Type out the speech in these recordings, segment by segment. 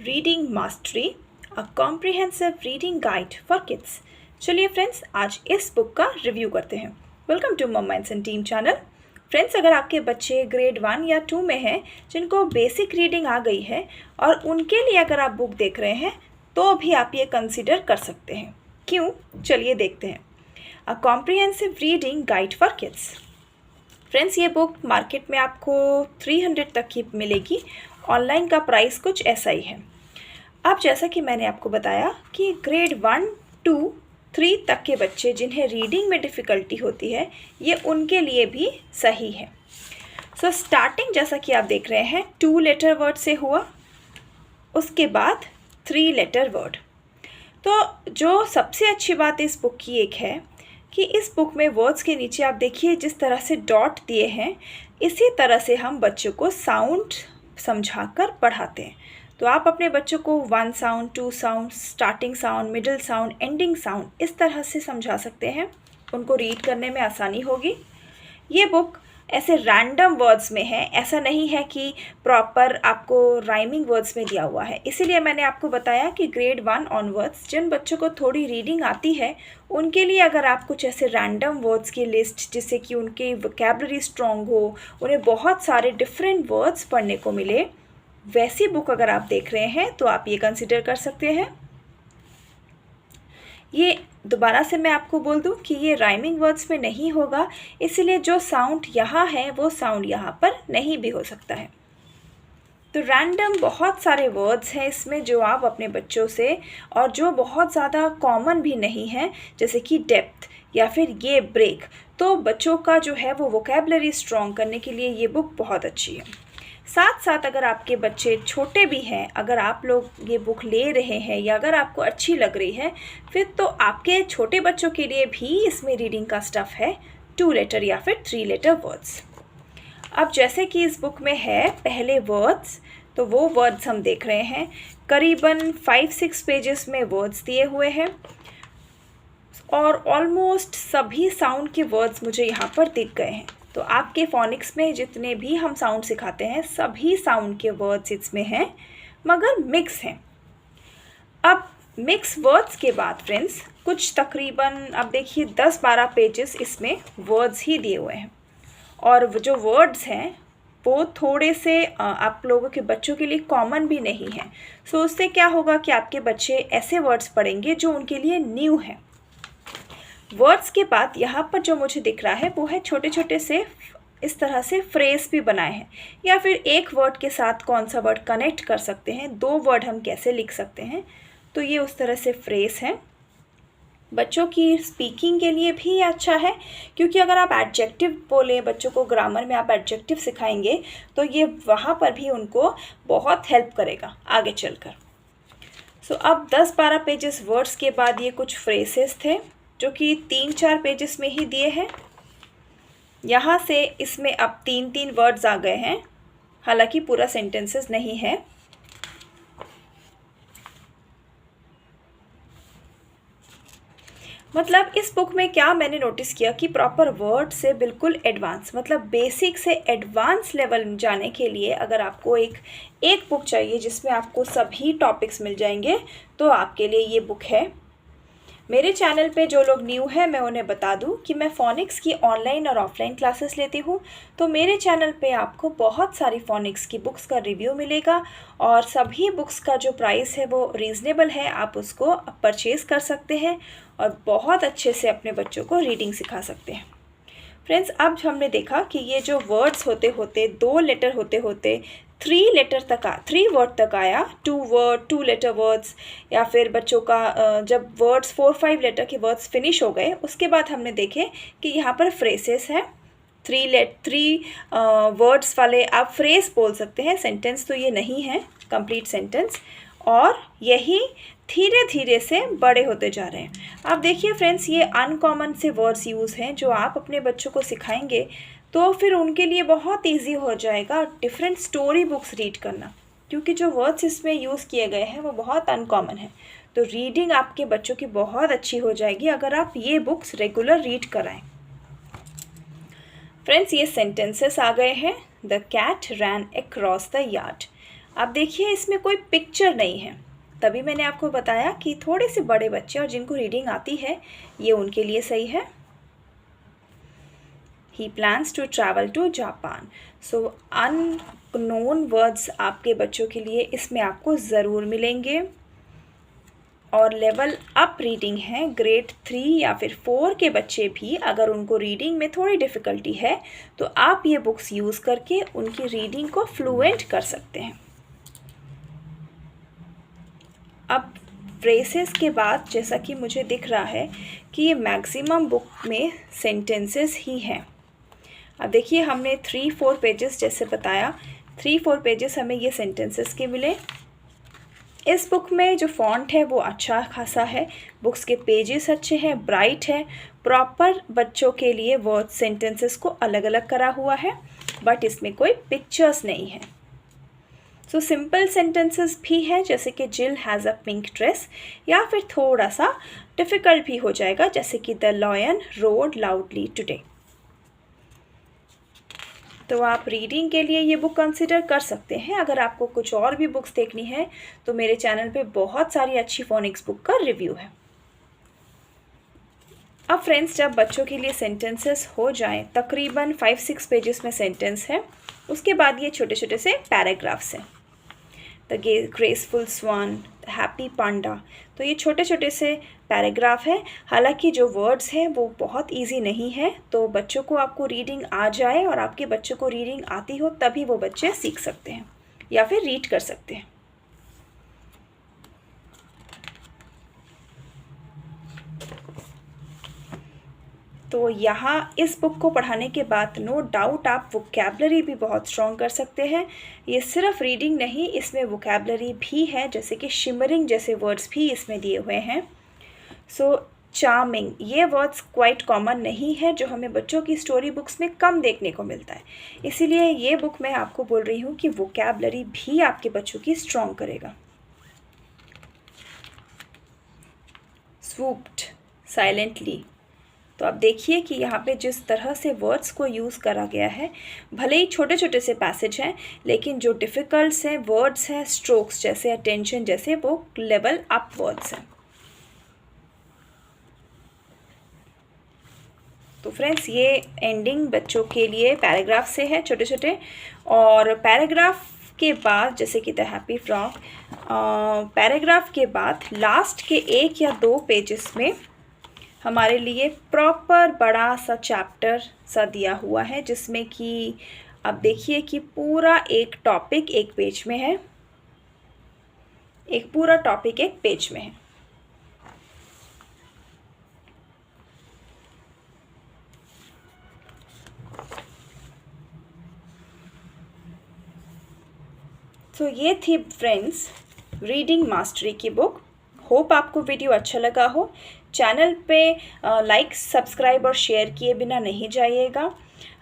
Reading mastery a comprehensive reading guide for kids. चलिए friends, आज इस बुक का रिव्यू करते हैं। Welcome to mamma and team channel. Friends, अगर आपके बच्चे ग्रेड 1 या 2 में हैं जिनको बेसिक रीडिंग आ गई है और उनके लिए अगर आप बुक देख रहे हैं तो भी आप ये कंसिडर कर सकते हैं। क्यों? चलिए देखते हैं। अ comprehensive reading guide for kids. Friends, ये बुक मार्केट में आपको 300 तक की मिलेगी। ऑनलाइन का प्राइस कुछ ऐसा ही है। अब जैसा कि मैंने आपको बताया कि ग्रेड 1, 2, 3 तक के बच्चे जिन्हें रीडिंग में डिफ़िकल्टी होती है, ये उनके लिए भी सही है। सो स्टार्टिंग जैसा कि आप देख रहे हैं 2 लेटर वर्ड से हुआ, उसके बाद 3 लेटर वर्ड। तो जो सबसे अच्छी बात इस बुक की एक है कि इस बुक में वर्ड्स के नीचे आप देखिए जिस तरह से डॉट दिए हैं, इसी तरह से हम बच्चों को साउंड समझाकर पढ़ाते हैं। तो आप अपने बच्चों को 1 sound, 2 sound, starting sound, middle sound, ending sound इस तरह से समझा सकते हैं। उनको रीड करने में आसानी होगी। ये बुक ऐसे रैंडम वर्ड्स में है, ऐसा नहीं है कि प्रॉपर आपको राइमिंग वर्ड्स में दिया हुआ है। इसीलिए मैंने आपको बताया कि ग्रेड 1 ऑनवर्ड्स जिन बच्चों को थोड़ी रीडिंग आती है उनके लिए अगर आप कुछ ऐसे रैंडम वर्ड्स की लिस्ट, जिससे कि उनकी वोकैबुलरी स्ट्रॉन्ग हो, उन्हें बहुत सारे डिफरेंट वर्ड्स पढ़ने को मिले, वैसी बुक अगर आप देख रहे हैं तो आप ये कंसिडर कर सकते हैं। ये दोबारा से मैं आपको बोल दूं कि ये राइमिंग वर्ड्स में नहीं होगा, इसलिए जो साउंड यहाँ है वो साउंड यहाँ पर नहीं भी हो सकता है। तो रैंडम बहुत सारे वर्ड्स हैं इसमें जो आप अपने बच्चों से, और जो बहुत ज़्यादा कॉमन भी नहीं है, जैसे कि डेप्थ या फिर ये ब्रेक। तो बच्चों का जो है वो वोकैबुलरी स्ट्रॉन्ग करने के लिए ये बुक बहुत अच्छी है। साथ साथ अगर आपके बच्चे छोटे भी हैं, अगर आप लोग ये बुक ले रहे हैं या अगर आपको अच्छी लग रही है, फिर तो आपके छोटे बच्चों के लिए भी इसमें रीडिंग का स्टफ़ है, 2 लेटर या फिर 3 लेटर वर्ड्स। अब जैसे कि इस बुक में है पहले वर्ड्स, तो वो वर्ड्स हम देख रहे हैं। करीबन 5-6 पेजेस में वर्ड्स दिए हुए हैं और ऑलमोस्ट सभी साउंड के वर्ड्स मुझे यहाँ पर दिख गए हैं। तो आपके फोनिक्स में जितने भी हम साउंड सिखाते हैं सभी साउंड के वर्ड्स इसमें हैं, मगर मिक्स हैं। अब मिक्स वर्ड्स के बाद फ्रेंड्स कुछ तकरीबन अब देखिए 10-12 पेजेस इसमें वर्ड्स ही दिए हुए हैं, और जो वर्ड्स हैं वो थोड़े से आप लोगों के बच्चों के लिए कॉमन भी नहीं है। सो उससे क्या होगा कि आपके बच्चे ऐसे वर्ड्स पढ़ेंगे जो उनके लिए न्यू है। वर्ड्स के बाद यहाँ पर जो मुझे दिख रहा है वो है छोटे छोटे से इस तरह से फ्रेज भी बनाए हैं, या फिर एक वर्ड के साथ कौन सा वर्ड कनेक्ट कर सकते हैं, 2 वर्ड हम कैसे लिख सकते हैं। तो ये उस तरह से फ्रेज हैं। बच्चों की स्पीकिंग के लिए भी अच्छा है, क्योंकि अगर आप एडजेक्टिव बोलें बच्चों को, ग्रामर में आप एडजेक्टिव सिखाएंगे तो ये वहाँ पर भी उनको बहुत हेल्प करेगा आगे चलकर। सो अब 10-12 पेजेस वर्ड्स के बाद ये कुछ फ्रेजेस थे जो कि 3-4 पेजेस में ही दिए हैं। यहाँ से इसमें अब 3-3 वर्ड्स आ गए हैं, हालांकि पूरा सेंटेंसेस नहीं है। मतलब इस बुक में क्या मैंने नोटिस किया कि प्रॉपर वर्ड से बिल्कुल एडवांस, मतलब बेसिक से एडवांस लेवल जाने के लिए अगर आपको एक बुक चाहिए जिसमें आपको सभी टॉपिक्स मिल जाएंगे, तो आपके लिए ये बुक है। मेरे चैनल पे जो लोग न्यू हैं मैं उन्हें बता दूं कि मैं फोनिक्स की ऑनलाइन और ऑफलाइन क्लासेस लेती हूं। तो मेरे चैनल पे आपको बहुत सारी फोनिक्स की बुक्स का रिव्यू मिलेगा, और सभी बुक्स का जो प्राइस है वो रीज़नेबल है। आप उसको परचेज़ कर सकते हैं और बहुत अच्छे से अपने बच्चों को रीडिंग सिखा सकते हैं। फ्रेंड्स, अब हमने देखा कि ये जो वर्ड्स होते होते 2 लेटर होते होते 3 लेटर तक 3 वर्ड तक आया, 2 लेटर वर्ड्स, या फिर बच्चों का जब वर्ड्स 4-5 लेटर के वर्ड्स फिनिश हो गए, उसके बाद हमने देखे कि यहाँ पर फ्रेसेस हैं। 3 वर्ड्स वाले आप फ्रेज बोल सकते हैं, सेंटेंस तो ये नहीं है कंप्लीट सेंटेंस, और यही धीरे धीरे से बड़े होते जा रहे हैं। अब देखिए फ्रेंड्स, ये अनकॉमन से वर्ड्स यूज़ हैं जो आप अपने बच्चों को सिखाएंगे तो फिर उनके लिए बहुत इजी हो जाएगा डिफरेंट स्टोरी बुक्स रीड करना, क्योंकि जो वर्ड्स इसमें यूज़ किए गए हैं वो बहुत अनकॉमन है। तो रीडिंग आपके बच्चों की बहुत अच्छी हो जाएगी अगर आप ये बुक्स रेगुलर रीड कराएं। फ्रेंड्स, ये सेंटेंसेस आ गए हैं। The cat ran across the yard. अब देखिए इसमें कोई पिक्चर नहीं है, तभी मैंने आपको बताया कि थोड़े से बड़े बच्चे और जिनको रीडिंग आती है ये उनके लिए सही है। He plans to travel to Japan. So unknown words आपके बच्चों के लिए इसमें आपको ज़रूर मिलेंगे। और लेवल अप रीडिंग है, ग्रेड 3 या फिर 4 के बच्चे भी अगर उनको रीडिंग में थोड़ी डिफ़िकल्टी है तो आप ये बुक्स यूज़ करके उनकी रीडिंग को फ्लुएंट कर सकते हैं। अब फ्रेसेस के बाद जैसा कि मुझे दिख रहा है कि ये मैक्सिमम बुक में सेंटेंसेस ही हैं। अब देखिए हमने 3-4 पेजेस जैसे बताया, 3-4 पेजेस हमें ये सेंटेंसेस के मिले। इस बुक में जो फॉन्ट है वो अच्छा खासा है, बुक्स के पेजेस अच्छे हैं, ब्राइट है, प्रॉपर बच्चों के लिए वर्ड सेंटेंसेस को अलग अलग करा हुआ है, बट इसमें कोई पिक्चर्स नहीं है। सो सिंपल सेंटेंसेस भी हैं जैसे कि जिल हैज़ अ पिंक ड्रेस, या फिर थोड़ा सा डिफ़िकल्ट भी हो जाएगा जैसे कि the lion roared loudly today. तो आप रीडिंग के लिए ये बुक कंसिडर कर सकते हैं। अगर आपको कुछ और भी बुक्स देखनी है तो मेरे चैनल पे बहुत सारी अच्छी फोनिक्स बुक का रिव्यू है। अब फ्रेंड्स जब बच्चों के लिए सेंटेंसेस हो जाएं, तकरीबन 5-6 पेजेस में सेंटेंस है, उसके बाद ये छोटे छोटे से पैराग्राफ्स हैं। द ग्रेसफुल स्वान, हैप्पी पांडा, तो ये छोटे छोटे से पैराग्राफ है। हालांकि जो वर्ड्स हैं वो बहुत इजी नहीं है, तो बच्चों को आपको रीडिंग आ जाए और आपके बच्चों को रीडिंग आती हो तभी वो बच्चे सीख सकते हैं या फिर रीड कर सकते हैं। तो यहाँ इस बुक को पढ़ाने के बाद नो डाउट आप वोकैबलरी भी बहुत स्ट्रॉन्ग कर सकते हैं। ये सिर्फ रीडिंग नहीं, इसमें वोकैबलरी भी है, जैसे कि शिमरिंग जैसे वर्ड्स भी इसमें दिए हुए हैं। सो चार्मिंग, ये वर्ड्स क्वाइट कॉमन नहीं है जो हमें बच्चों की स्टोरी बुक्स में कम देखने को मिलता है, इसीलिए ये बुक मैं आपको बोल रही हूँ कि वोकैबलरी भी आपके बच्चों की स्ट्रॉन्ग करेगा। स्वूप्ड, साइलेंटली, तो आप देखिए कि यहाँ पे जिस तरह से वर्ड्स को यूज़ करा गया है, भले ही छोटे छोटे से पैसेज हैं लेकिन जो डिफ़िकल्ट्स हैं वर्ड्स हैं, स्ट्रोक्स जैसे, अटेंशन जैसे, वो लेवल अप वर्ड्स हैं। तो फ्रेंड्स ये एंडिंग बच्चों के लिए पैराग्राफ से है छोटे छोटे, और पैराग्राफ के बाद जैसे कि द हैप्पी फ्रॉक, पैराग्राफ के बाद लास्ट के 1 या 2 पेजेस में हमारे लिए प्रॉपर बड़ा सा चैप्टर सा दिया हुआ है, जिसमें कि अब देखिए कि पूरा एक टॉपिक एक पेज में है, एक पूरा टॉपिक एक पेज में है। तो ये थी फ्रेंड्स रीडिंग मास्टरी की बुक। होप आपको वीडियो अच्छा लगा हो। चैनल पे लाइक, सब्सक्राइब और शेयर किए बिना नहीं जाइएगा।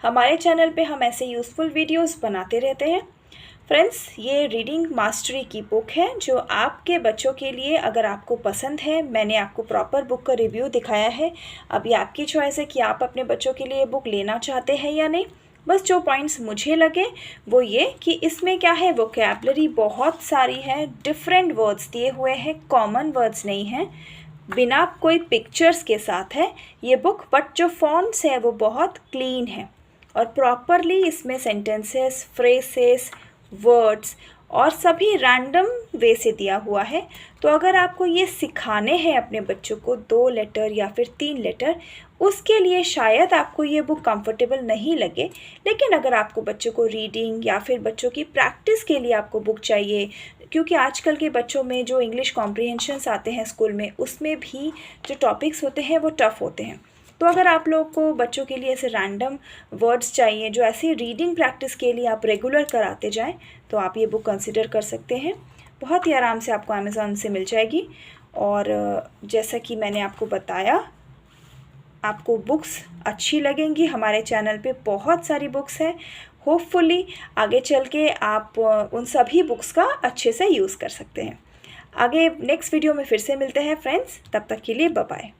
हमारे चैनल पे हम ऐसे यूज़फुल वीडियोस बनाते रहते हैं। फ्रेंड्स ये रीडिंग मास्टरी की बुक है जो आपके बच्चों के लिए, अगर आपको पसंद है, मैंने आपको प्रॉपर बुक का रिव्यू दिखाया है। अभी आपकी चॉइस है कि आप अपने बच्चों के लिए बुक लेना चाहते हैं या नहीं। बस जो पॉइंट्स मुझे लगे वो ये कि इसमें क्या है, वोकैबलरी बहुत सारी है, डिफरेंट वर्ड्स दिए हुए हैं, कॉमन वर्ड्स नहीं हैं, बिना कोई पिक्चर्स के साथ है ये बुक, बट जो फॉन्ट्स है वो बहुत क्लीन है और प्रॉपरली इसमें सेंटेंसेस, फ्रेसेस, वर्ड्स और सभी रैंडम वे से दिया हुआ है। तो अगर आपको ये सिखाने हैं अपने बच्चों को 2 लेटर या फिर 3 लेटर, उसके लिए शायद आपको ये बुक कंफर्टेबल नहीं लगे, लेकिन अगर आपको बच्चों को रीडिंग या फिर बच्चों की प्रैक्टिस के लिए आपको बुक चाहिए, क्योंकि आजकल के बच्चों में जो इंग्लिश कॉम्प्रिहेंशंस आते हैं स्कूल में, उसमें भी जो टॉपिक्स होते हैं वो टफ़ होते हैं। तो अगर आप लोग को बच्चों के लिए ऐसे रैंडम वर्ड्स चाहिए जो ऐसे रीडिंग प्रैक्टिस के लिए आप रेगुलर कराते जाएं, तो आप ये बुक कंसिडर कर सकते हैं। बहुत ही आराम से आपको अमेज़ॉन से मिल जाएगी। और जैसा कि मैंने आपको बताया, आपको बुक्स अच्छी लगेंगी। हमारे चैनल पे बहुत सारी बुक्स हैं। होपफुली आगे चल के आप उन सभी बुक्स का अच्छे से यूज़ कर सकते हैं। आगे नेक्स्ट वीडियो में फिर से मिलते हैं फ्रेंड्स, तब तक के लिए बाय बाय।